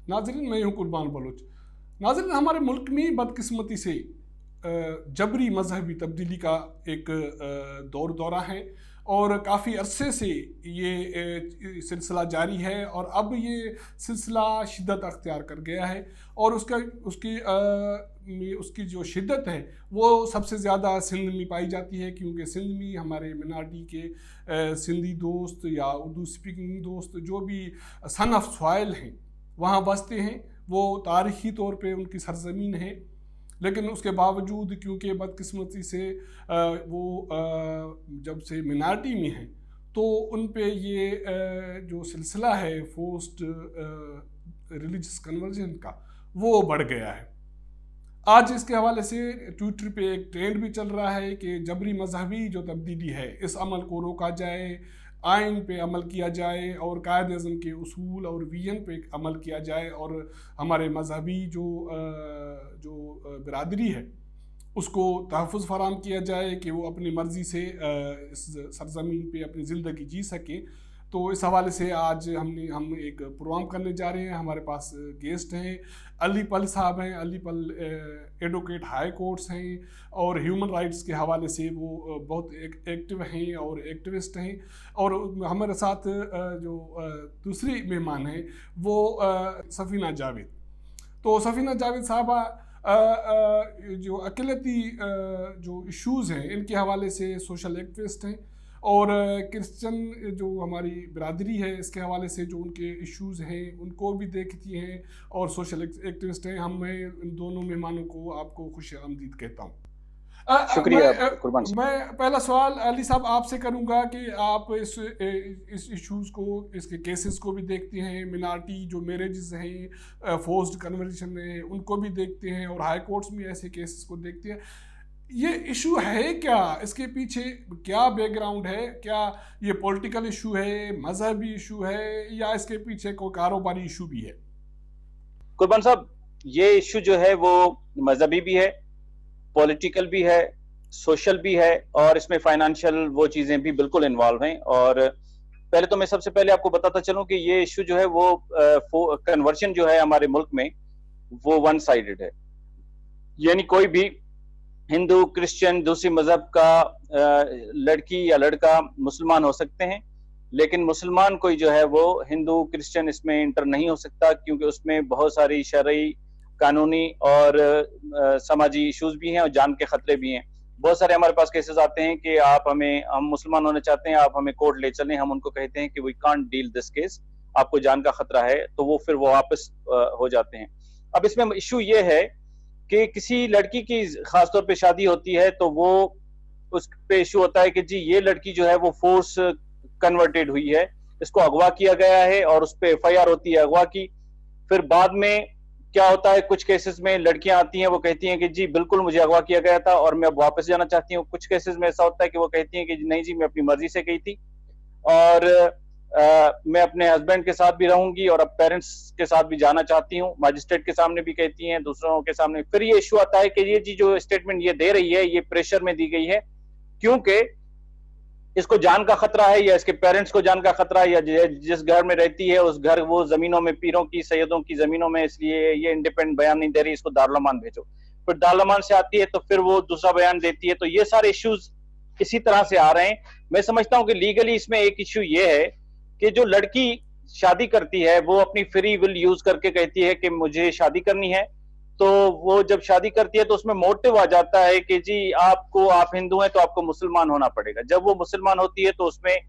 नाज़रीन, मैं हूँ कुर्बान बलोच। नाज़रीन, हमारे मुल्क में बदकिस्मती से जबरी मजहबी तब्दीली का एक दौरा है और काफ़ी अरसे से ये सिलसिला जारी है और अब ये सिलसिला शिद्दत अख्तियार कर गया है और उसकी जो शिद्दत है वो सबसे ज़्यादा सिंध में पाई जाती है, क्योंकि सिंध में हमारे मिनार्टी के सिंधी दोस्त या उर्दू स्पीकिंग दोस्त जो भी सन ऑफ सॉइल हैं वहाँ बसते हैं। वो तारीख़ी तौर पे उनकी सरज़मीन है, लेकिन उसके बावजूद क्योंकि बदकिस्मती से वो जब से मिनार्टी में हैं तो उन पे ये जो सिलसिला है फोर्स्ड रिलीजियस कन्वर्जन का वो बढ़ गया है। आज इसके हवाले से ट्विटर पे एक ट्रेंड भी चल रहा है कि जबरी मजहबी जो तब्दीली है इस अमल को रोका जाए, आइन पे अमल किया जाए और कायद अज़म के उसूल और विजन पे अमल किया जाए और हमारे मजहबी जो बिरादरी है उसको तहफ़्फ़ुज़ फराम किया जाए कि वो अपनी मर्ज़ी से इस सरज़मीन पे अपनी ज़िंदगी जी सके। तो इस हवाले से आज हम एक प्रोग्राम करने जा रहे हैं। हमारे पास गेस्ट हैं, अली पल साहब हैं। अली पल एडवोकेट हाई कोर्ट्स हैं और ह्यूमन राइट्स के हवाले से वो बहुत एक्टिव हैं और एक्टिविस्ट हैं। और हमारे साथ जो दूसरी मेहमान हैं वो सफ़ीना जावेद। तो सफ़ीना जावेद साहबा जो अक़लियती जो इश्यूज़ हैं इनके हवाले से सोशल एक्टिविस्ट हैं और क्रिश्चियन जो हमारी बिरादरी है इसके हवाले से जो उनके इश्यूज़ हैं उनको भी देखती हैं और सोशल एक्टिविस्ट हैं। मैं इन दोनों मेहमानों को आपको खुश आमदीद कहता हूँ। शुक्रिया कुर्बान साहब। मैं पहला सवाल अली साहब आपसे करूंगा कि आप इस इश्यूज़ को, इसके केसेस को भी देखते हैं, मिनार्टी जो मैरिजेस हैं, फोर्स्ड कन्वर्जन हैं, उनको भी देखते हैं और हाई कोर्ट्स में ऐसे केसेस को देखते हैं। ये इशू है क्या, इसके पीछे क्या बैकग्राउंड है? क्या ये पॉलिटिकल इशू है, मजहबी इशू है, या इसके पीछे कोई कारोबारी इशू भी है? कुर्बान साहब, ये इशू जो है वो मजहबी भी है, पॉलिटिकल भी है, सोशल भी है और इसमें फाइनेंशियल वो चीजें भी बिल्कुल इन्वॉल्व हैं। और पहले तो मैं सबसे पहले आपको बताता चलूं कि ये इशू जो है वो कन्वर्जन जो है हमारे मुल्क में वो वन साइडेड है, यानी कोई भी हिंदू, क्रिश्चियन, दूसरी मजहब का लड़की या लड़का मुसलमान हो सकते हैं, लेकिन मुसलमान कोई जो है वो हिंदू, क्रिश्चियन इसमें इंटर नहीं हो सकता, क्योंकि उसमें बहुत सारी शरई, कानूनी और समाजी इश्यूज भी हैं और जान के खतरे भी हैं। बहुत सारे हमारे पास केसेस आते हैं कि हम मुसलमान होना चाहते हैं, आप हमें कोर्ट ले चलें, हम उनको कहते हैं कि we can't deal this case, आपको जान का खतरा है, तो वो फिर वो वापस हो जाते हैं। अब इसमें इशू ये है कि किसी लड़की की खासतौर पे शादी होती है तो वो उस पे इशू होता है कि जी ये लड़की जो है वो फोर्स कन्वर्टेड हुई है, इसको अगवा किया गया है और उस पे एफआईआर होती है अगवा की। फिर बाद में क्या होता है, कुछ केसेस में लड़कियां आती हैं, वो कहती हैं कि जी बिल्कुल मुझे अगवा किया गया था और मैं अब वापस जाना चाहती हूँ। कुछ केसेस में ऐसा होता है कि वो कहती हैं कि नहीं जी मैं अपनी मर्जी से गई थी और मैं अपने हस्बैंड के साथ भी रहूंगी और अब पेरेंट्स के साथ भी जाना चाहती हूँ। मजिस्ट्रेट के सामने भी कहती हैं, दूसरों के सामने। फिर ये इशू आता है कि ये जी जो स्टेटमेंट ये दे रही है ये प्रेशर में दी गई है, क्योंकि इसको जान का खतरा है या इसके पेरेंट्स को जान का खतरा है, या जिस घर में रहती है उस घर वो जमीनों में, पीरों की, सैयदों की जमीनों में, इसलिए ये इंडिपेंडेंट बयान नहीं दे रही, इसको दारुल-अमान भेजो। फिर दारुल-अमान से आती है तो फिर वो दूसरा बयान देती है। तो ये सारे इश्यूज इसी तरह से आ रहे हैं। मैं समझता हूं कि लीगली इसमें एक इश्यू ये है कि जो लड़की शादी करती है वो अपनी फ्री विल यूज करके कहती है कि मुझे शादी करनी है, तो वो जब शादी करती है तो उसमें मोटिव आ जाता है कि जी आप हिंदू हैं तो आपको मुसलमान होना पड़ेगा। जब वो मुसलमान होती है तो उसमें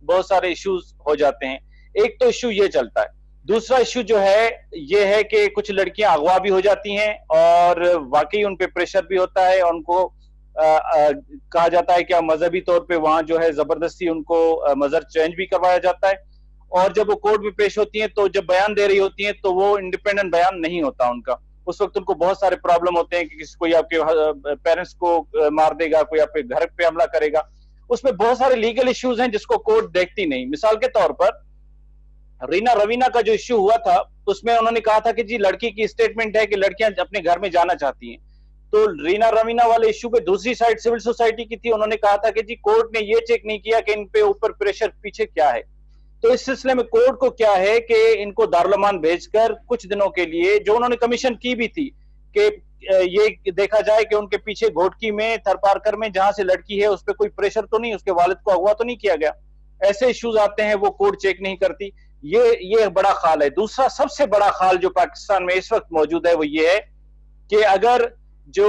बहुत सारे इश्यूज हो जाते हैं। एक तो इश्यू ये चलता है। दूसरा इश्यू जो है ये है कि कुछ लड़कियां अगवा भी हो जाती हैं और वाकई उन पे प्रेशर भी होता है और उनको कहा जाता है कि मजहबी तौर पे वहां जो है जबरदस्ती उनको मजहब चेंज भी करवाया जाता है। और जब वो कोर्ट में पेश होती हैं तो जब बयान दे रही होती हैं तो वो इंडिपेंडेंट बयान नहीं होता उनका। उस वक्त उनको बहुत सारे प्रॉब्लम होते हैं कि कोई आपके पेरेंट्स को मार देगा, कोई आपके घर पे हमला करेगा। उसमें बहुत सारे लीगल इश्यूज हैं जिसको कोर्ट देखती नहीं। मिसाल के तौर पर रीना रवीना का जो इश्यू हुआ था उसमें उन्होंने कहा था कि जी लड़की की स्टेटमेंट है कि लड़कियां अपने घर में जाना चाहती हैं। तो रीना रवीना वाले इश्यू पे दूसरी साइड सिविल सोसाइटी की थी, उन्होंने कहा था कि जी कोर्ट ने ये चेक नहीं किया कि इन पे ऊपर प्रेशर पीछे क्या है। तो इस सिलसिले में कोर्ट को क्या है कि इनको दारुल अमान भेजकर कुछ दिनों के लिए, जो उन्होंने कमीशन की भी थी, कि ये देखा जाए कि उनके पीछे घोटकी में, थरपारकर में जहां से लड़की है उस पर कोई प्रेशर तो नहीं, उसके वालिद को अगवा तो नहीं किया गया। ऐसे इश्यूज आते हैं, वो कोर्ट चेक नहीं करती। ये बड़ा खाल है। दूसरा सबसे बड़ा खाल जो पाकिस्तान में इस वक्त मौजूद है वो ये है कि अगर जो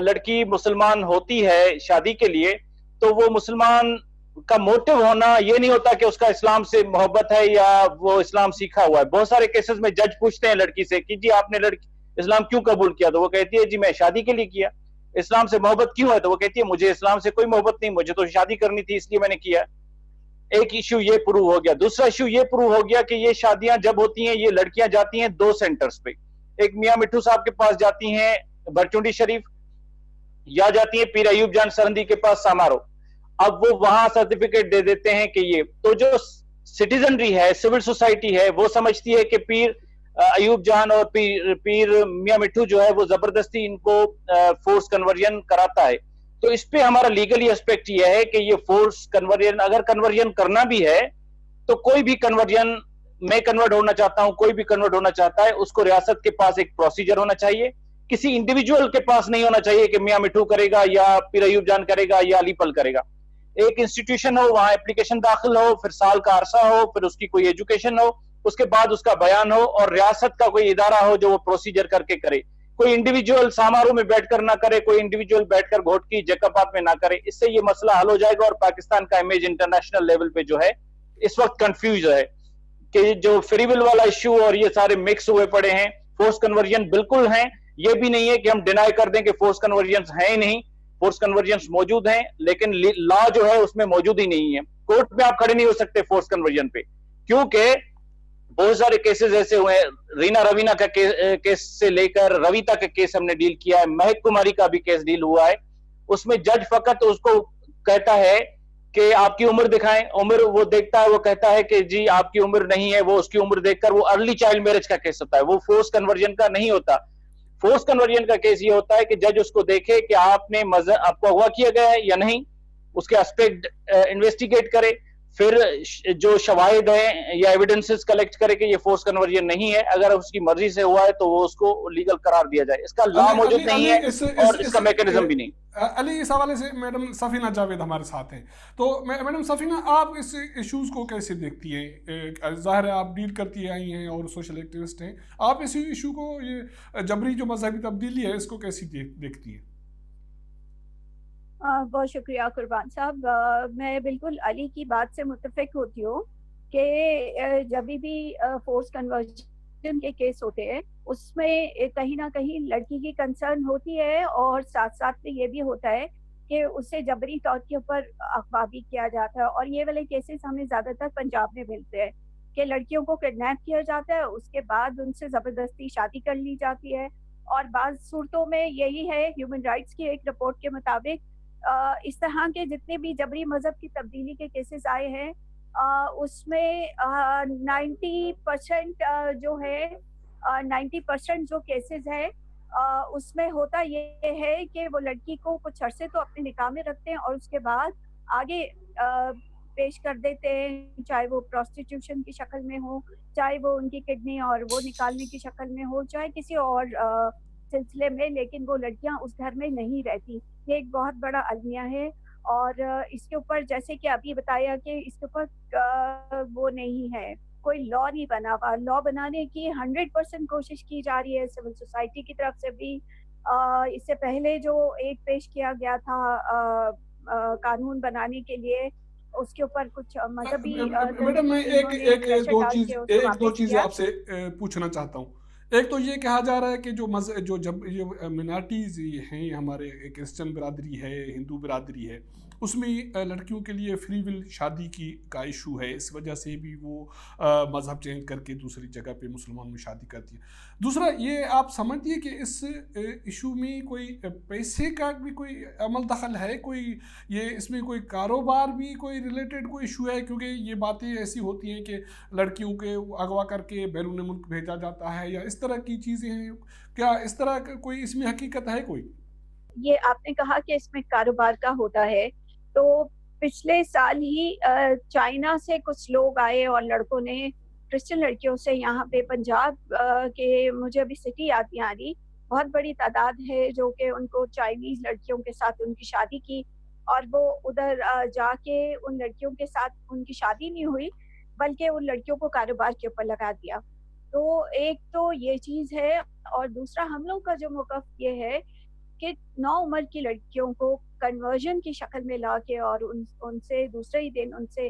लड़की मुसलमान होती है शादी के लिए, तो वो मुसलमान का मोटिव होना ये नहीं होता कि उसका इस्लाम से मोहब्बत है या वो इस्लाम सीखा हुआ है। बहुत सारे केसेस में जज पूछते हैं लड़की से कि जी आपने लड़की इस्लाम क्यों कबूल किया, तो वो कहती है जी मैं शादी के लिए किया। इस्लाम से मोहब्बत क्यों है, तो वो कहती है मुझे इस्लाम से कोई मोहब्बत नहीं, मुझे तो शादी करनी थी इसलिए मैंने किया। एक इश्यू ये प्रूव हो गया। दूसरा इश्यू ये प्रूव हो गया कि ये शादियां जब होती हैं, ये लड़कियां जाती हैं दो सेंटर्स पे, एक मियां मिट्ठू साहब के पास जाती हैं बरचुंडी शरीफ, या जाती हैं पीर अयूब जान सरहंदी के पास सामारो। अब वो वहां सर्टिफिकेट दे देते हैं कि ये तो जो सिटीजनरी है, सिविल सोसाइटी है, वो समझती है कि पीर अयूब जान और पीर मियां मिट्ठू जो है वो जबरदस्ती इनको फोर्स कन्वर्जन कराता है। तो इस पे हमारा लीगली एस्पेक्ट ये है कि ये फोर्स कन्वर्जन, अगर कन्वर्जन करना भी है तो कोई भी कन्वर्जन, मैं कन्वर्ट होना चाहता हूं, कोई भी कन्वर्ट होना चाहता है, उसको रियासत के पास एक प्रोसीजर होना चाहिए। किसी इंडिविजुअल के पास नहीं होना चाहिए कि मियां मिट्ठू करेगा या पीर अयूब जान करेगा या अली पल करेगा। एक इंस्टीट्यूशन हो, वहां एप्लीकेशन दाखिल हो, फिर साल का अरसा हो, फिर उसकी कोई एजुकेशन हो, उसके बाद उसका बयान हो, और रियासत का कोई इदारा हो जो वो प्रोसीजर करके करे। कोई इंडिविजुअल समारोह में बैठकर ना करे, कोई इंडिविजुअल बैठकर वोट की जैकबात में ना करे। इससे ये मसला हल हो जाएगा और पाकिस्तान का इमेज इंटरनेशनल लेवल पे जो है इस वक्त कंफ्यूज है कि जो फ्री विल वाला इश्यू और ये सारे मिक्स हुए पड़े हैं। फोर्स कन्वर्जन बिल्कुल हैं, ये भी नहीं है कि हम डिनाई कर दें कि फोर्स कन्वर्जन है ही नहीं, फोर्स कन्वर्जन मौजूद हैं, लेकिन लॉ जो है उसमें मौजूद ही नहीं है। कोर्ट में आप खड़े नहीं हो सकते फोर्स कन्वर्जन पे, क्योंकि बहुत सारे केसेस ऐसे हुए हैं। रीना रवीना का केस से लेकर रविता का केस हमने डील किया है, महक कुमारी का भी केस डील हुआ है। उसमें जज फकत उसको कहता है कि आपकी उम्र दिखाएं, उम्र वो देखता है, वो कहता है कि जी आपकी उम्र नहीं है, वो उसकी उम्र देखकर, वो अर्ली चाइल्ड मैरिज का केस होता है, वो फोर्स कन्वर्जन का नहीं होता। फोर्स कन्वर्जन का केस ये होता है कि जज उसको देखे कि आपने आपको अगवा किया गया है या नहीं, उसके एस्पेक्ट इन्वेस्टिगेट करे, फिर जो शवाहिद है या एविडेंसेस कलेक्ट करे कि ये फोर्स कन्वर्जन नहीं है। अगर उसकी मर्जी से हुआ है तो वो उसको लीगल करार दिया जाए। इसका लॉ मौजूद नहीं है और इसका मैकेनिज्म भी नहीं। अली, इस हवाले से मैडम सफीना जावेद हमारे साथ हैं। तो मैडम सफीना, आप इस इश्यूज को कैसे देखती हैं? जाहिर है आप डील करती आई हैं और सोशल एक्टिविस्ट हैं, आप इस इशू को, ये जबरी जो मजहबी तब्दीली है, इसको कैसी देखती हैं? बहुत शुक्रिया कुर्बान साहब। मैं बिल्कुल अली की बात से मुत्तफिक होती हूँ कि जब भी फोर्स कन्वर्जन के केस होते हैं उसमें कहीं ना कहीं लड़की की कंसर्न होती है, और साथ साथ में ये भी होता है कि उसे जबरी तौर के ऊपर अगवा भी किया जाता है। और ये वाले केसेस हमें ज़्यादातर पंजाब में मिलते हैं कि लड़कियों को किडनैप किया जाता है, उसके बाद उनसे ज़बरदस्ती शादी कर ली जाती है। और बाज़ सूरतों में यही है, ह्यूमन राइट्स की एक रिपोर्ट के मुताबिक इस तरह के जितने भी जबरी मजहब की तब्दीली के केसेस आए हैं उसमें 90% जो है 90% जो केसेस है उसमें होता ये है कि वो लड़की को कुछ अरसे तो अपने निकाह में रखते हैं और उसके बाद आगे पेश कर देते हैं, चाहे वो प्रोस्टिट्यूशन की शक्ल में हो, चाहे वो उनकी किडनी और वो निकालने की शक्ल में हो, चाहे किसी और सिलसिले में, लेकिन वो लड़कियां उस घर में नहीं रहती। ये एक बहुत बड़ा अलमिया है। और इसके ऊपर जैसे कि अभी बताया कि इसके ऊपर वो नहीं है, कोई लॉ नहीं बना हुआ। लॉ बनाने की 100% कोशिश की जा रही है सिविल सोसाइटी की तरफ से भी। इससे पहले जो एक पेश किया गया था कानून बनाने के लिए, उसके ऊपर कुछ मजहबी मैडम, मैं एक दो चीज़ें आपसे पूछना चाहता हूँ। एक तो ये कहा जा रहा है कि जब ये मिनार्टीज़ हैं, हमारे क्रिश्चियन बिरादरी है, हिंदू बिरादरी है, उसमें लड़कियों के लिए फ्री विल शादी का इशू है, इस वजह से भी वो मज़हब चेंज करके दूसरी जगह पे मुसलमान में शादी करती है। दूसरा ये आप समझती है कि इस इशू में कोई पैसे का भी कोई अमल दखल है, कोई ये इसमें कोई कारोबार भी कोई रिलेटेड कोई इशू है? क्योंकि ये बातें ऐसी होती हैं कि लड़कियों के अगवा करके बैरून मुल्क भेजा जाता है या इस तरह की चीज़ें हैं। क्या इस तरह का कोई इसमें हकीकत है कोई? ये आपने कहा कि इसमें कारोबार का होता है, तो पिछले साल ही चाइना से कुछ लोग आए और लड़कों ने क्रिश्चियन लड़कियों से यहाँ पे पंजाब के, मुझे अभी सिटी याद नहीं आ रही, बहुत बड़ी तादाद है जो कि उनको चाइनीज लड़कियों के साथ उनकी शादी की, और वो उधर जाके उन लड़कियों के साथ उनकी शादी नहीं हुई बल्कि उन लड़कियों को कारोबार के ऊपर लगा दिया। तो एक तो ये चीज़ है, और दूसरा हम लोग का जो मौक़िफ़ ये है कि नौ उम्र की लड़कियों को कन्वर्जन की शक्ल में ला के और उनसे दूसरे ही दिन उनसे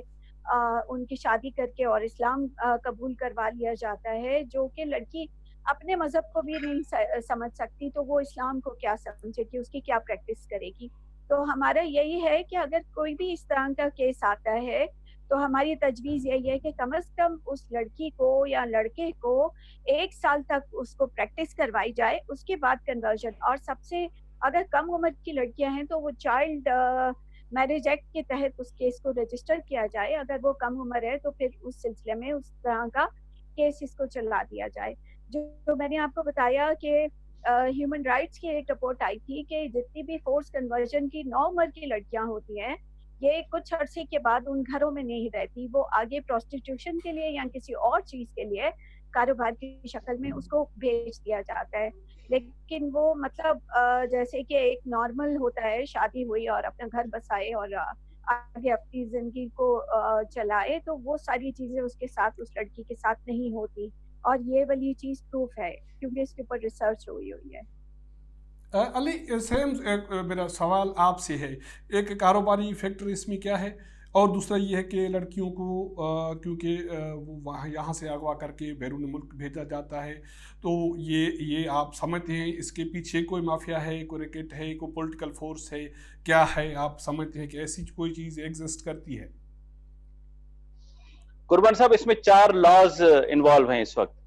उनकी शादी करके और इस्लाम कबूल करवा लिया जाता है, जो कि लड़की अपने मज़हब को भी नहीं समझ सकती, तो वो इस्लाम को क्या समझेगी, उसकी क्या प्रैक्टिस करेगी। तो हमारा यही है कि अगर कोई भी इस तरह का केस आता है, तो हमारी तजवीज़ यही है कि कम से कम उस लड़की को या लड़के को 1 साल तक उसको प्रैक्टिस करवाई जाए, उसके बाद कन्वर्जन। और सबसे अगर कम उम्र की लड़कियां हैं तो वो चाइल्ड मैरिज एक्ट के तहत उस केस को रजिस्टर किया जाए, अगर वो कम उम्र है तो फिर उस सिलसिले में उस तरह का केस इसको चला दिया जाए। जो मैंने आपको बताया कि ह्यूमन राइट्स की एक रिपोर्ट आई थी कि जितनी भी फोर्स कन्वर्जन की 9 उम्र की लड़कियां होती हैं, ये कुछ अरसे के बाद उन घरों में नहीं रहती, वो आगे प्रोस्टिट्यूशन के लिए या किसी और चीज़ के लिए कारोबार की शक्ल में उसको भेज दिया जाता है। लेकिन वो मतलब जैसे कि एक नॉर्मल होता है, शादी हुई और अपना घर बसाए और आगे अपनी ज़िंदगी को चलाए, तो वो सारी चीज़ें उसके साथ, उस लड़की के साथ नहीं होती। और ये वाली चीज़ प्रूफ है क्योंकि इसके ऊपर रिसर्च हुई है। अली, सेम मेरा सवाल आपसे है, एक कारोबारी फैक्टर इसमें क्या है, और दूसरा ये है कि लड़कियों को क्योंकि वो वहाँ यहाँ से अगवा करके बैरून मुल्क भेजा जाता है, तो ये आप समझते हैं इसके पीछे कोई माफिया है, कोई रैकेट है, कोई पॉलिटिकल फोर्स है, क्या है? आप समझते हैं कि ऐसी कोई चीज़ एग्जिस्ट करती है? कुर्बान साहब, इसमें 4 लॉज इन्वॉल्व हैं इस वक्त।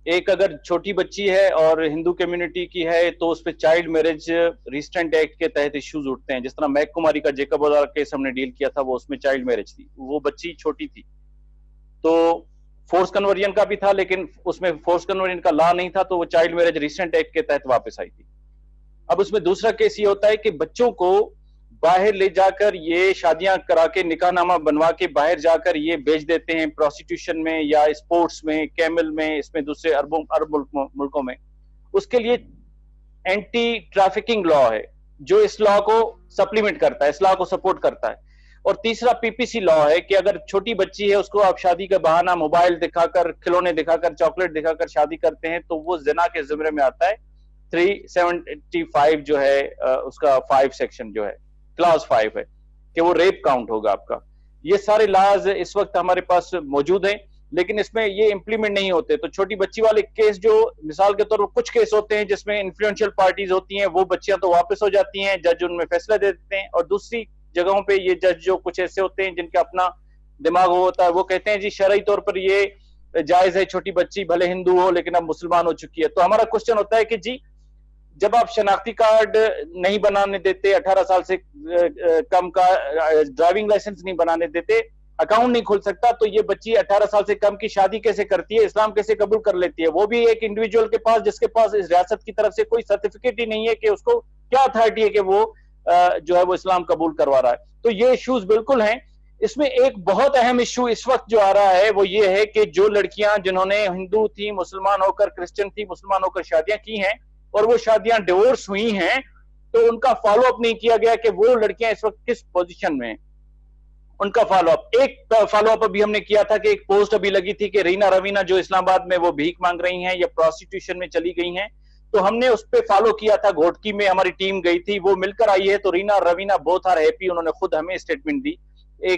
एक, अगर छोटी बच्ची है और हिंदू कम्युनिटी की है तो उस पर चाइल्ड मैरिज रिस्ट्रेंट एक्ट के तहत इश्यूज उठते हैं। जिस तरह मैक कुमारी का जेकब वाला केस हमने डील किया था, वो उसमें चाइल्ड मैरिज थी, वो बच्ची छोटी थी, तो फोर्स कन्वर्जन का भी था, लेकिन उसमें फोर्स कन्वर्जन का लॉ नहीं था, तो वो चाइल्ड मैरिज रिस्ट्रेंट एक्ट के तहत वापस आई थी। अब उसमें दूसरा केस ये होता है कि बच्चों को बाहर ले जाकर ये शादियां करा के, निकाहनामा बनवा के बाहर जाकर ये बेच देते हैं प्रोस्टिट्यूशन में या स्पोर्ट्स में, कैमल में, इसमें दूसरे अरब मुल्कों में। उसके लिए एंटी ट्रैफिकिंग लॉ है जो इस लॉ को सप्लीमेंट करता है, इस लॉ को सपोर्ट करता है। और तीसरा पीपीसी लॉ है कि अगर छोटी बच्ची है उसको आप शादी का बहाना मोबाइल दिखाकर, खिलौने दिखाकर, चॉकलेट दिखाकर शादी करते हैं, तो वो जिना के ज़िम्मे में आता है। 375 जो है उसका 5 सेक्शन जो है, क्लास 5 है कि वो रेप काउंट होगा आपका। ये सारे लॉज इस वक्त हमारे पास मौजूद हैं, लेकिन इसमें ये इंप्लीमेंट नहीं होते। तो छोटी बच्ची वाले केस, जो मिसाल के तौर पर कुछ केस होते हैं जिसमें इन्फ्लुएंशियल पार्टीज होती हैं, वो बच्चियां तो वापस हो जाती हैं, जज उनमें फैसला दे देते हैं। और दूसरी जगहों पे ये जज जो कुछ ऐसे होते हैं जिनका अपना दिमाग होता है, वो कहते हैं जी शरई तौर पर ये जायज है, छोटी बच्ची भले हिंदू हो लेकिन अब मुसलमान हो चुकी है। तो हमारा क्वेश्चन होता है कि जी जब आप शनाख्ती कार्ड नहीं बनाने देते, 18 साल से कम का ड्राइविंग लाइसेंस नहीं बनाने देते, अकाउंट नहीं खुल सकता, तो ये बच्ची 18 साल से कम की शादी कैसे करती है, इस्लाम कैसे कबूल कर लेती है? वो भी एक इंडिविजुअल के पास जिसके पास इस रियासत की तरफ से कोई सर्टिफिकेट ही नहीं है कि उसको क्या अथॉरिटी है कि वो जो है वो इस्लाम कबूल करवा रहा है। तो ये इश्यूज बिल्कुल हैं। इसमें एक बहुत अहम इश्यू इस वक्त जो आ रहा है वो ये है कि जो लड़कियां जिन्होंने हिंदू थी, मुसलमान होकर क्रिश्चियन थी, मुसलमान होकर शादियां की हैं और वो शादियां डिवोर्स हुई हैं, तो उनका फॉलो अप नहीं किया गया कि वो लड़कियां इस वक्त किस पोजीशन में हैं, उनका फॉलो अप। एक फॉलो अप अभी हमने किया था कि एक पोस्ट अभी लगी थी कि रीना रवीना जो इस्लामाबाद में वो भीख मांग रही हैं या प्रोस्टिट्यूशन में चली गई हैं, तो हमने उस पर फॉलो किया था। घोटकी में हमारी टीम गई थी, वो मिलकर आई है, तो रीना और रवीना बोथ आर हैप्पी। उन्होंने खुद हमें स्टेटमेंट दी।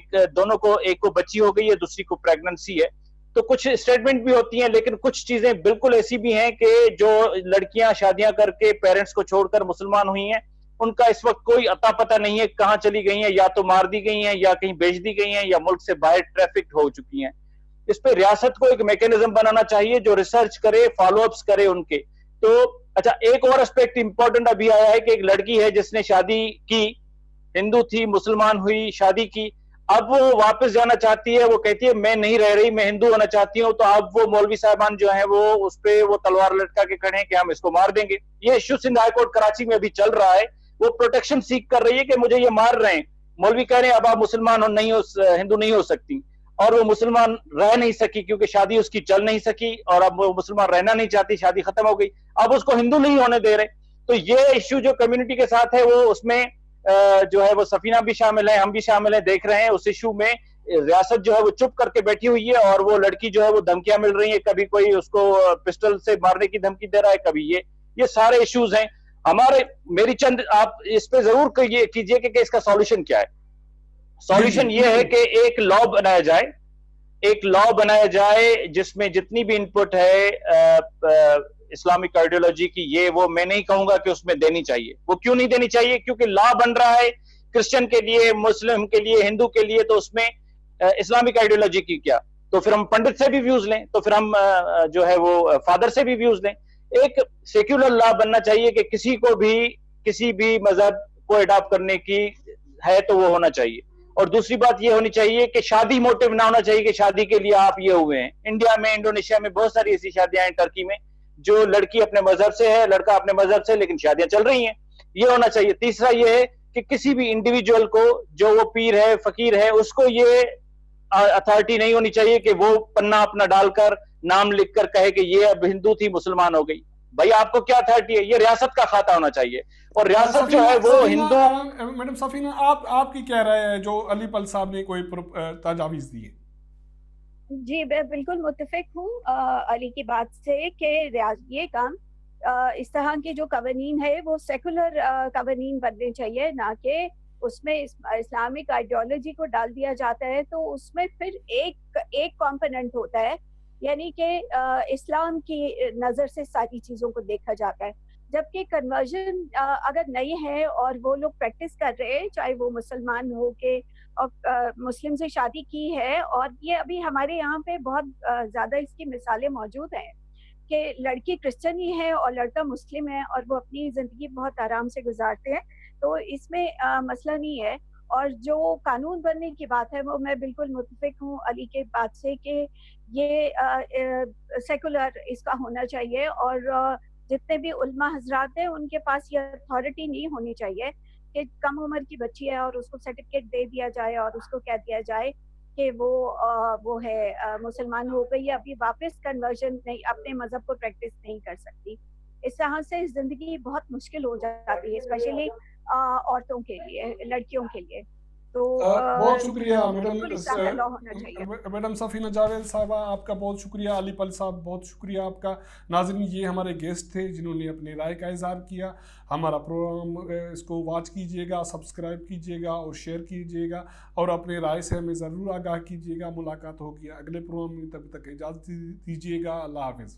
दोनों को, एक को बच्ची हो गई है, दूसरी को प्रेगनेंसी है। तो कुछ स्टेटमेंट भी होती हैं, लेकिन कुछ चीजें बिल्कुल ऐसी भी हैं कि जो लड़कियां शादियां करके पेरेंट्स को छोड़कर मुसलमान हुई हैं, उनका इस वक्त कोई अता पता नहीं है कहां चली गई हैं, या तो मार दी गई हैं या कहीं बेच दी गई हैं या मुल्क से बाहर ट्रैफिक हो चुकी हैं। इस पे रियासत को एक मैकेनिज्म बनाना चाहिए जो रिसर्च करे, फॉलोअप्स करे उनके। तो अच्छा, एक और एस्पेक्ट इंपॉर्टेंट अभी आया है कि एक लड़की है जिसने शादी की, हिंदू थी, मुसलमान हुई, शादी की, अब वो वापस जाना चाहती है। वो कहती है मैं नहीं रह रही, मैं हिंदू होना चाहती हूँ। तो अब वो मौलवी साहबान जो है वो उस पे वो तलवार लटका के खड़े हैं कि हम इसको मार देंगे। ये issue Sindh high court Karachi में अभी चल रहा है। वो प्रोटेक्शन सीख कर रही है कि मुझे ये मार रहे हैं। मौलवी कह रहे हैं अब आप मुसलमान नहीं हो, हिंदू नहीं हो सकती, और वो मुसलमान रह नहीं सकी क्योंकि शादी उसकी चल नहीं सकी, और अब वो मुसलमान रहना नहीं चाहती, शादी खत्म हो गई, अब उसको हिंदू नहीं होने दे रहे। तो ये इश्यू जो कम्युनिटी के साथ है वो उसमें जो है वो सफीना भी शामिल है, हम भी शामिल है, देख रहे हैं उस इश्यू में रियासत जो है वो चुप करके बैठी हुई है, और वो लड़की जो है वो धमकियां मिल रही है, कभी कोई उसको पिस्टल से मारने की धमकी दे रहा है, कभी ये सारे इश्यूज हैं हमारे। मेरी चंद आप इस पे जरूर कीजिए कि इसका सॉल्यूशन क्या है। सॉल्यूशन ये है कि एक लॉ बनाया जाए, एक लॉ बनाया जाए जिसमें जितनी भी इनपुट है इस्लामिक आइडियोलॉजी की, ये वो मैं नहीं कहूंगा कि उसमें देनी चाहिए। वो क्यों नहीं देनी चाहिए? क्योंकि लॉ बन रहा है क्रिश्चियन के लिए, मुस्लिम के लिए, हिंदू के लिए, तो उसमें इस्लामिक आइडियोलॉजी की क्या? तो फिर हम पंडित से भी व्यूज लें, तो फिर हम जो है वो फादर से भी व्यूज लें। एक सेक्युलर लॉ बनना चाहिए कि किसी भी मजहब को अडॉप्ट करने की है तो वो होना चाहिए। और दूसरी बात ये होनी चाहिए कि शादी मोटिव ना होना चाहिए कि शादी के लिए आप ये हुए हैं। इंडिया में, इंडोनेशिया में बहुत सारी ऐसी शादियां हैं, टर्की में, जो लड़की अपने मजहब से है, लड़का अपने मजहब से, लेकिन शादियां चल रही हैं। ये होना चाहिए। तीसरा ये है कि किसी भी इंडिविजुअल को, जो वो पीर है, फकीर है, उसको ये अथॉरिटी नहीं होनी चाहिए कि वो पन्ना अपना डालकर नाम लिखकर कहे कि ये अब हिंदू थी मुसलमान हो गई। भाई आपको क्या अथॉरिटी है? ये रियासत का खाता होना चाहिए, और रियासत जो है वो हिंदू। मैडम सफीना, आपकी क्या राय है जो अली पल साहब ने कोई तजावीज़ दी है? जी, मैं बिल्कुल मुत्तफिक हूँ अली की बात से कि ये काम इस तरह के जो कवानीन है वो सेकुलर कवानीन बनने चाहिए, ना कि उसमें इस्लामिक आइडियोलॉजी को डाल दिया जाता है। तो उसमें फिर एक कंपोनेंट होता है, यानी कि इस्लाम की नज़र से सारी चीज़ों को देखा जाता है। जबकि कन्वर्जन अगर नहीं है और वो लोग प्रैक्टिस कर रहे हैं, चाहे वो मुसलमान हो के और मुस्लिम से शादी की है, और ये अभी हमारे यहाँ पे बहुत ज़्यादा इसकी मिसालें मौजूद हैं कि लड़की क्रिश्चियन ही है और लड़का मुस्लिम है और वो अपनी ज़िंदगी बहुत आराम से गुजारते हैं। तो इसमें मसला नहीं है। और जो कानून बनने की बात है वो मैं बिल्कुल मुत्तफिक हूँ अली के बात से कि ये सेकुलर इसका होना चाहिए, और जितने भी उल्मा हजरात हैं उनके पास ये अथॉरिटी नहीं होनी चाहिए कि कम उम्र की बच्ची है और उसको सर्टिफिकेट दे दिया जाए और उसको कह दिया जाए कि वो है मुसलमान हो गई, अभी वापस कन्वर्जन नहीं, अपने मजहब को प्रैक्टिस नहीं कर सकती। इस तरह से जिंदगी बहुत मुश्किल हो जाती है, स्पेशली औरतों के लिए, लड़कियों के लिए। तो बहुत शुक्रिया बिल्कुल इसका लॉ होना चाहिए। मैडम सफीना जावेद साहबा, आपका बहुत शुक्रिया। अली पल साहब, बहुत शुक्रिया आपका। नाज़रीन, ये हमारे गेस्ट थे जिन्होंने अपनी राय का इज़हार किया। हमारा प्रोग्राम इसको वॉच कीजिएगा, सब्सक्राइब कीजिएगा और शेयर कीजिएगा, और अपने राय से हमें ज़रूर आगाह कीजिएगा। मुलाकात होगी अगले प्रोग्राम में, तब तक इजाज़त दीजिएगा। अल्लाह हाफिज़।